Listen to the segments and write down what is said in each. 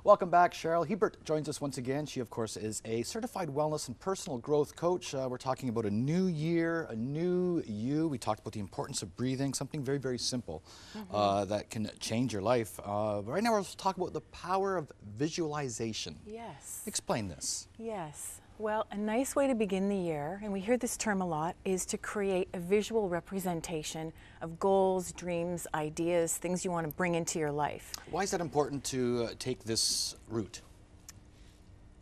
Welcome back. Cheryl Hiebert joins us once again. She, of course, is a certified wellness and personal growth coach. We're talking about a new year, a new you. We talked about the importance of breathing, something very, very simple that can change your life. But right now, we're talking about the power of visualization. Yes. Explain this. Yes. Well, a nice way to begin the year, and we hear this term a lot, is to create a visual representation of goals, dreams, ideas, things you want to bring into your life. Why is that important to take this route?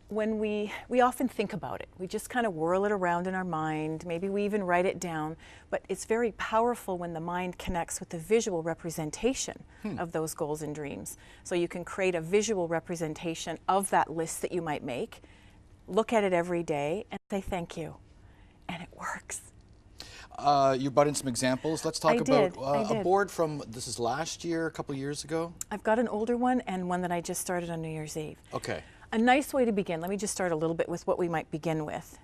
When we often think about it, we just kind of whirl it around in our mind, maybe we even write it down, but it's very powerful when the mind connects with the visual representation of those goals and dreams. So you can create a visual representation of that list that you might make, look at it every day and say thank you, and it works. You brought in some examples. Let's talk about I did. a board from, this is last year, a couple of years ago? I've got an older one and one that I just started on New Year's Eve. Okay. A nice way to begin, let me just start a little bit with what we might begin with.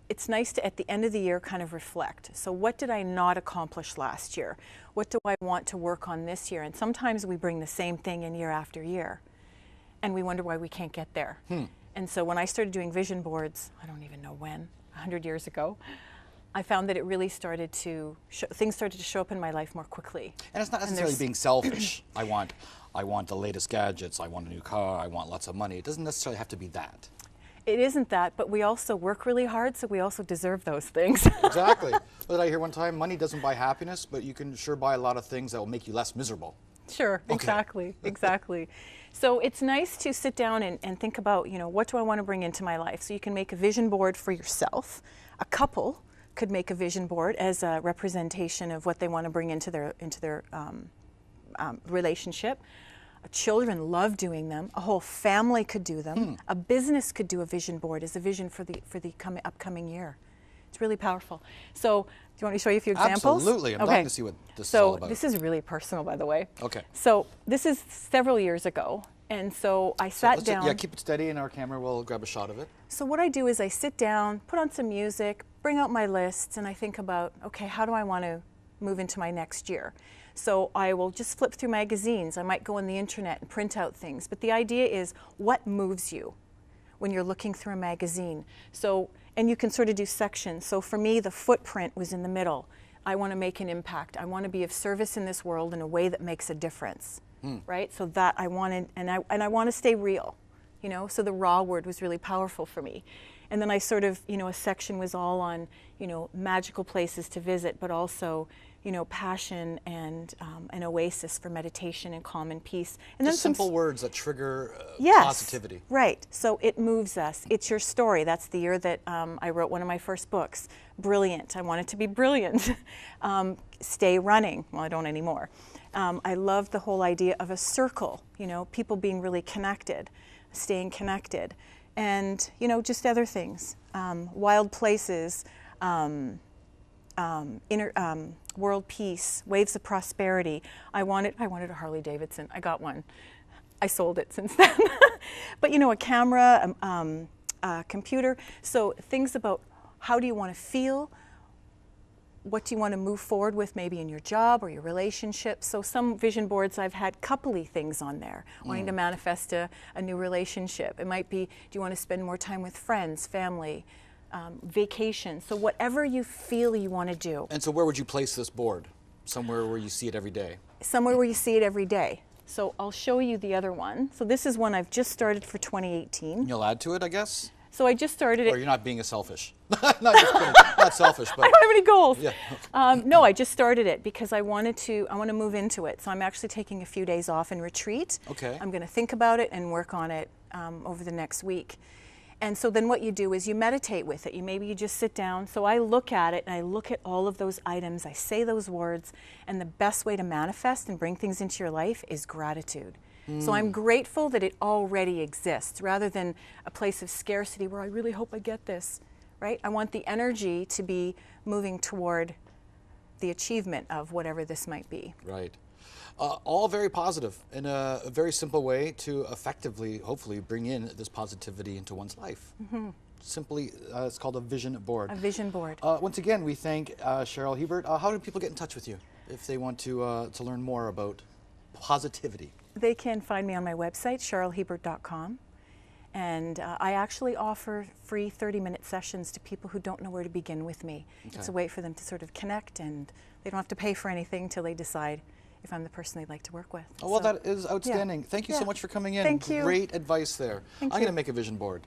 It's nice to, at the end of the year, kind of reflect. So what did I not accomplish last year? What do I want to work on this year? And sometimes we bring the same thing in year after year, and we wonder why we can't get there. And so when I started doing vision boards, I don't even know when, 100 years ago, I found that it really started to, things started to show up in my life more quickly. And it's not necessarily being selfish. I want the latest gadgets, I want a new car, I want lots of money. It doesn't necessarily have to be that. It isn't that, but we also work really hard, so we also deserve those things. Exactly. What did I hear one time? Money doesn't buy happiness, but you can sure buy a lot of things that will make you less miserable. Sure, Okay. exactly, exactly. So it's nice to sit down and think about, you know, what do I want to bring into my life? So you can make a vision board for yourself. A couple could make a vision board as a representation of what they want to bring into their relationship. Children love doing them. A whole family could do them. A business could do a vision board as a vision for the upcoming year. It's really powerful. So, do you want me to show you a few examples? Absolutely. I'm dying to see what this is all about. So, this is really personal, by the way. Okay. So, this is several years ago. And so, I sat down. Yeah, keep it steady and our camera will grab a shot of it. So, what I do is I sit down, put on some music, bring out my lists, and I think about, okay, how do I want to move into my next year? So I will just flip through magazines. I might go on the internet and print out things. But the idea is, what moves you when you're looking through a magazine? So, and you can sort of do sections. So for me, the footprint was in the middle. I want to make an impact. I want to be of service in this world in a way that makes a difference, right? So that I wanted, and I want to stay real, you know? So the raw word was really powerful for me. And then I sort of, you know, a section was all on, you know, magical places to visit, but also, you know, passion and an oasis for meditation and calm and peace. And Just then simple words that trigger yes, positivity. Right. So it moves us. It's your story. That's the year that I wrote one of my first books. Brilliant. I want it to be brilliant. Stay running. Well, I don't anymore. I love the whole idea of a circle, you know, people being really connected, staying connected. And, you know, just other things. Wild places, world peace, waves of prosperity. I wanted a Harley Davidson. I got one. I sold it since then. But you know, a camera, a computer. So things about how do you want to feel? What do you want to move forward with, maybe in your job or your relationship? So some vision boards I've had couple-y things on there, wanting to manifest a new relationship. It might be, do you want to spend more time with friends, family, vacation? So whatever you feel you want to do. And so where would you place this board? Somewhere where you see it every day? Somewhere where you see it every day. So I'll show you the other one. So this is one I've just started for 2018. You'll add to it, I guess? So I just started it. Or you're not being selfish. Not just kidding. Not selfish, but I don't have any goals. Yeah. No, I just started it because I want to move into it. So I'm actually taking a few days off and retreat. Okay. I'm going to think about it and work on it over the next week. And so then what you do is you meditate with it. Maybe you just sit down. So I look at it and I look at all of those items. I say those words. And the best way to manifest and bring things into your life is gratitude. So I'm grateful that it already exists rather than a place of scarcity where I really hope I get this, right? I want the energy to be moving toward the achievement of whatever this might be. Right. All very positive in a very simple way to effectively, hopefully, bring in this positivity into one's life. Simply, it's called a vision board. A vision board. Once again, we thank Cheryl Hiebert. How do people get in touch with you if they want to learn more about positivity? They can find me on my website, CherylHiebert.com. And I actually offer free 30-minute sessions to people who don't know where to begin with me. Okay. It's a way for them to sort of connect, and they don't have to pay for anything until they decide if I'm the person they'd like to work with. Oh, well, So, that is outstanding. yeah. Thank you so Yeah. much for coming in. Thank you. Great advice there. Thank I'm you. going to make a vision board.